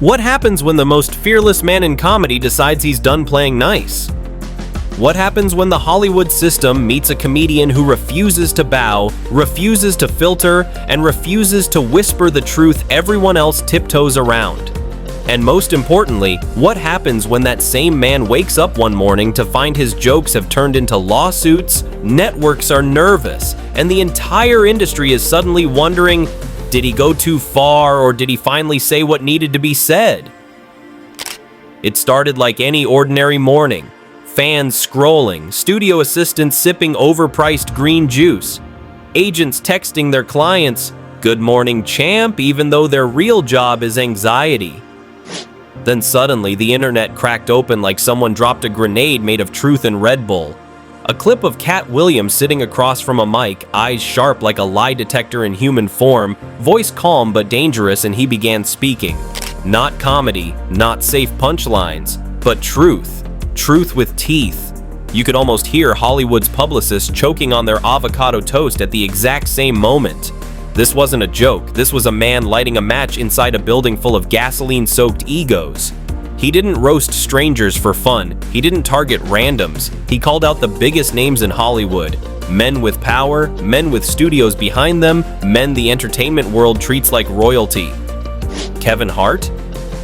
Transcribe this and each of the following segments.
What happens when the most fearless man in comedy decides he's done playing nice? What happens when the Hollywood system meets a comedian who refuses to bow, refuses to filter, and refuses to whisper the truth everyone else tiptoes around? And most importantly, what happens when that same man wakes up one morning to find his jokes have turned into lawsuits, networks are nervous, and the entire industry is suddenly wondering, did he go too far or did he finally say what needed to be said? It started like any ordinary morning. Fans scrolling, studio assistants sipping overpriced green juice, agents texting their clients, "Good morning, champ," even though their real job is anxiety. Then suddenly the internet cracked open like someone dropped a grenade made of truth and Red Bull. A clip of Katt Williams sitting across from a mic, eyes sharp like a lie detector in human form, voice calm but dangerous, and he began speaking. Not comedy, not safe punchlines, but truth. Truth with teeth. You could almost hear Hollywood's publicists choking on their avocado toast at the exact same moment. This wasn't a joke, this was a man lighting a match inside a building full of gasoline-soaked egos. He didn't roast strangers for fun, he didn't target randoms, he called out the biggest names in Hollywood. Men with power, men with studios behind them, men the entertainment world treats like royalty. Kevin Hart?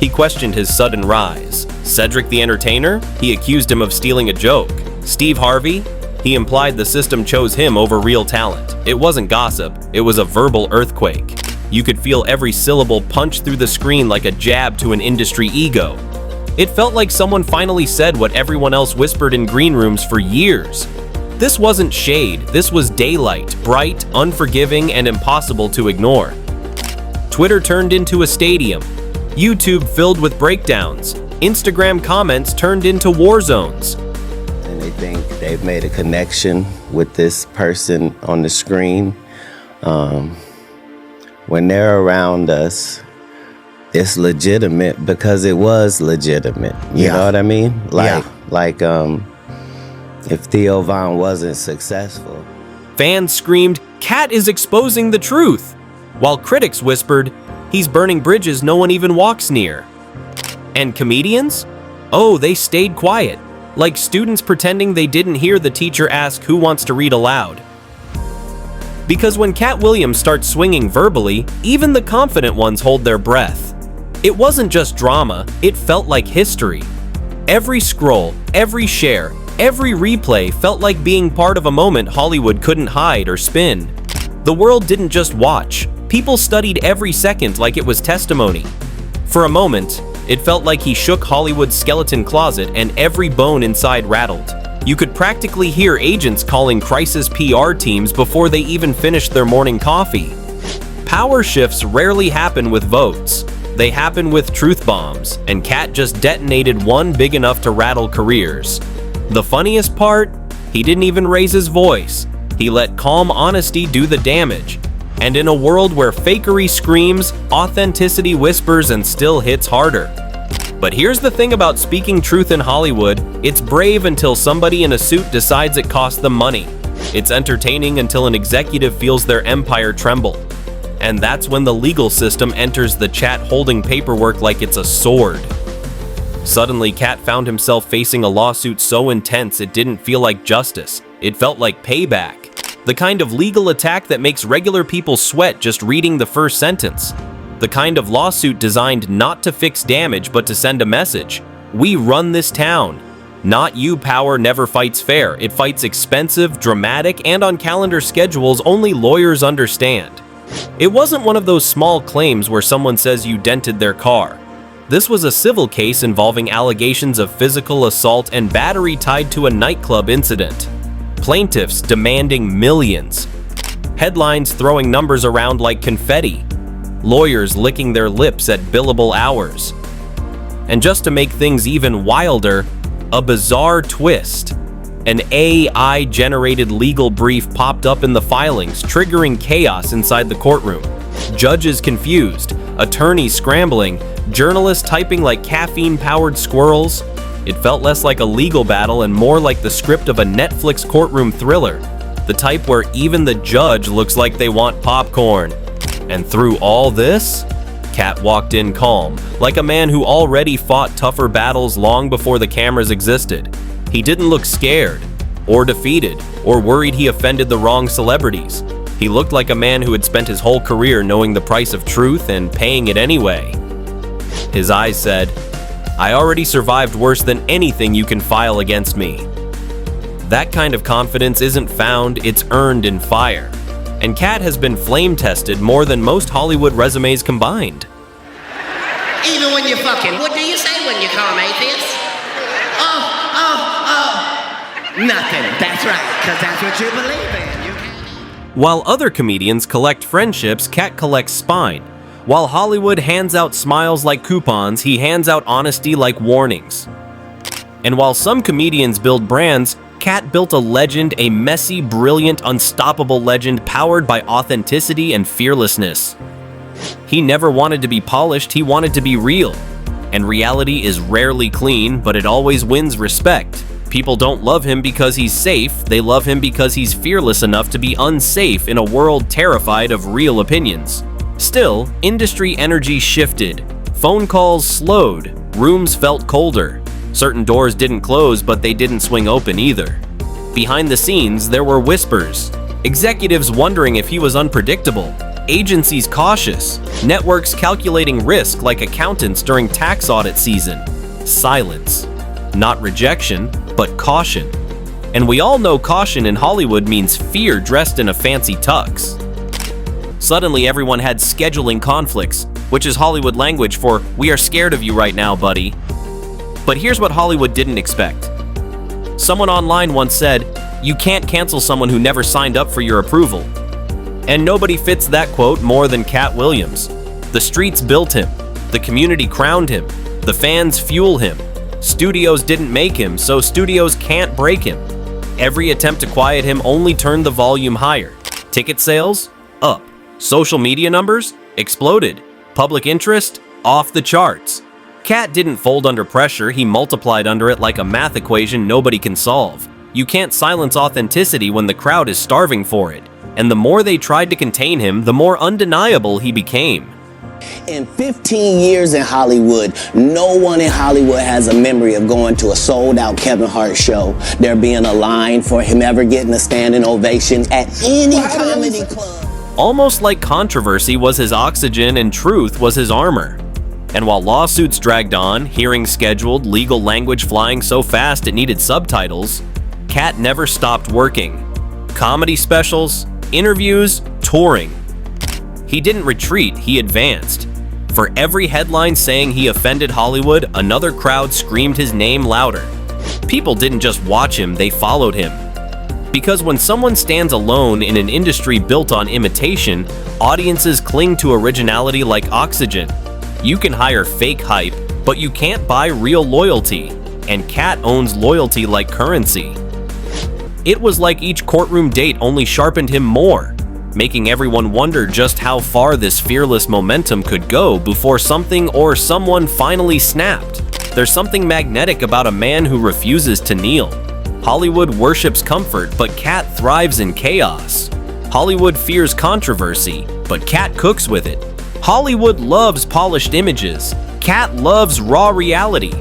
He questioned his sudden rise. Cedric the Entertainer? He accused him of stealing a joke. Steve Harvey? He implied the system chose him over real talent. It wasn't gossip, it was a verbal earthquake. You could feel every syllable punch through the screen like a jab to an industry ego. It felt like someone finally said what everyone else whispered in green rooms for years. This wasn't shade, this was daylight, bright, unforgiving, and impossible to ignore. Twitter turned into a stadium. YouTube filled with breakdowns. Instagram comments turned into war zones. And they think they've made a connection with this person on the screen. When they're around us, it's legitimate because it was legitimate. You know what I mean? If Theo Von wasn't successful. Fans screamed, "Katt is exposing the truth," while critics whispered, "He's burning bridges no one even walks near." And comedians? Oh, they stayed quiet, like students pretending they didn't hear the teacher ask who wants to read aloud. Because when Katt Williams starts swinging verbally, even the confident ones hold their breath. It wasn't just drama, it felt like history. Every scroll, every share, every replay felt like being part of a moment Hollywood couldn't hide or spin. The world didn't just watch, people studied every second like it was testimony. For a moment, it felt like he shook Hollywood's skeleton closet and every bone inside rattled. You could practically hear agents calling crisis PR teams before they even finished their morning coffee. Power shifts rarely happen with votes. They happen with truth bombs, and Katt just detonated one big enough to rattle careers. The funniest part? He didn't even raise his voice. He let calm honesty do the damage. And in a world where fakery screams, authenticity whispers, and still hits harder. But here's the thing about speaking truth in Hollywood, it's brave until somebody in a suit decides it costs them money. It's entertaining until an executive feels their empire tremble. And that's when the legal system enters the chat holding paperwork like it's a sword. Suddenly, Katt found himself facing a lawsuit so intense it didn't feel like justice. It felt like payback. The kind of legal attack that makes regular people sweat just reading the first sentence. The kind of lawsuit designed not to fix damage but to send a message. We run this town. Not you, power never fights fair. It fights expensive, dramatic, and on calendar schedules only lawyers understand. It wasn't one of those small claims where someone says you dented their car. This was a civil case involving allegations of physical assault and battery tied to a nightclub incident. Plaintiffs demanding millions. Headlines throwing numbers around like confetti. Lawyers licking their lips at billable hours. And just to make things even wilder, a bizarre twist. An AI-generated legal brief popped up in the filings, triggering chaos inside the courtroom. Judges confused, attorneys scrambling, journalists typing like caffeine-powered squirrels. It felt less like a legal battle and more like the script of a Netflix courtroom thriller, the type where even the judge looks like they want popcorn. And through all this, Katt walked in calm, like a man who already fought tougher battles long before the cameras existed. He didn't look scared, or defeated, or worried he offended the wrong celebrities. He looked like a man who had spent his whole career knowing the price of truth and paying it anyway. His eyes said, "I already survived worse than anything you can file against me." That kind of confidence isn't found, it's earned in fire. And Katt has been flame-tested more than most Hollywood resumes combined. Even when you're fucking, what do you say when you call them atheists? Nothing. That's right, because that's what you believe in. While other comedians collect friendships, Katt collects spine. While Hollywood hands out smiles like coupons, he hands out honesty like warnings. And while some comedians build brands, Katt built a legend, a messy, brilliant, unstoppable legend powered by authenticity and fearlessness. He never wanted to be polished, he wanted to be real. And reality is rarely clean, but it always wins respect. People don't love him because he's safe, they love him because he's fearless enough to be unsafe in a world terrified of real opinions. Still, industry energy shifted. Phone calls slowed, rooms felt colder. Certain doors didn't close, but they didn't swing open either. Behind the scenes, there were whispers. Executives wondering if he was unpredictable. Agencies cautious. Networks calculating risk like accountants during tax audit season. Silence. Not rejection, but caution. And we all know caution in Hollywood means fear dressed in a fancy tux. Suddenly, everyone had scheduling conflicts, which is Hollywood language for, "We are scared of you right now, buddy." But here's what Hollywood didn't expect. Someone online once said, "You can't cancel someone who never signed up for your approval." And nobody fits that quote more than Katt Williams. The streets built him. The community crowned him. The fans fuel him. Studios didn't make him, so studios can't break him. Every attempt to quiet him only turned the volume higher. Ticket sales? Up. Social media numbers? Exploded. Public interest? Off the charts. Katt didn't fold under pressure, he multiplied under it like a math equation nobody can solve. You can't silence authenticity when the crowd is starving for it. And the more they tried to contain him, the more undeniable he became. In 15 years in Hollywood, no one in Hollywood has a memory of going to a sold-out Kevin Hart show, there being a line for him ever getting a standing ovation at any comedy club. Almost like controversy was his oxygen and truth was his armor. And while lawsuits dragged on, hearings scheduled, legal language flying so fast it needed subtitles, Katt never stopped working. Comedy specials, interviews, touring. He didn't retreat, he advanced. For every headline saying he offended Hollywood, another crowd screamed his name louder. People didn't just watch him, they followed him. Because when someone stands alone in an industry built on imitation, audiences cling to originality like oxygen. You can hire fake hype, but you can't buy real loyalty. And Katt owns loyalty like currency. It was like each courtroom date only sharpened him more, making everyone wonder just how far this fearless momentum could go before something or someone finally snapped. There's something magnetic about a man who refuses to kneel. Hollywood worships comfort, but Katt thrives in chaos. Hollywood fears controversy, but Katt cooks with it. Hollywood loves polished images. Katt loves raw reality.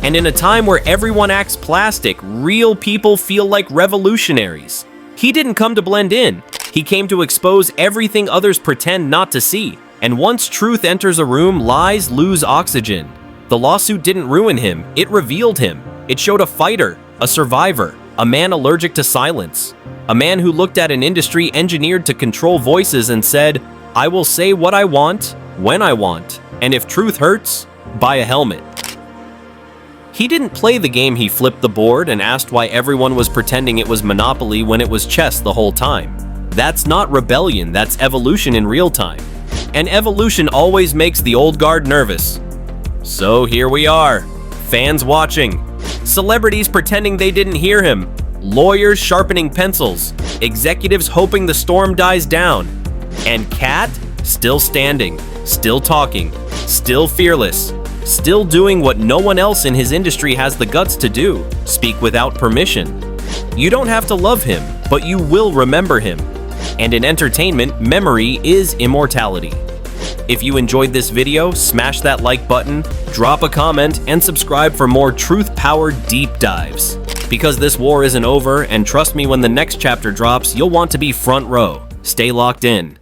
And in a time where everyone acts plastic, real people feel like revolutionaries. He didn't come to blend in. He came to expose everything others pretend not to see. And once truth enters a room, lies lose oxygen. The lawsuit didn't ruin him, it revealed him. It showed a fighter, a survivor, a man allergic to silence. A man who looked at an industry engineered to control voices and said, "I will say what I want, when I want, and if truth hurts, buy a helmet." He didn't play the game, he flipped the board and asked why everyone was pretending it was Monopoly when it was chess the whole time. That's not rebellion, that's evolution in real time. And evolution always makes the old guard nervous. So here we are, fans watching, celebrities pretending they didn't hear him, lawyers sharpening pencils, executives hoping the storm dies down, and Katt still standing, still talking, still fearless, still doing what no one else in his industry has the guts to do, speak without permission. You don't have to love him, but you will remember him. And in entertainment, memory is immortality. If you enjoyed this video, smash that like button, drop a comment, and subscribe for more truth-powered deep dives. Because this war isn't over, and trust me, when the next chapter drops, you'll want to be front row. Stay locked in.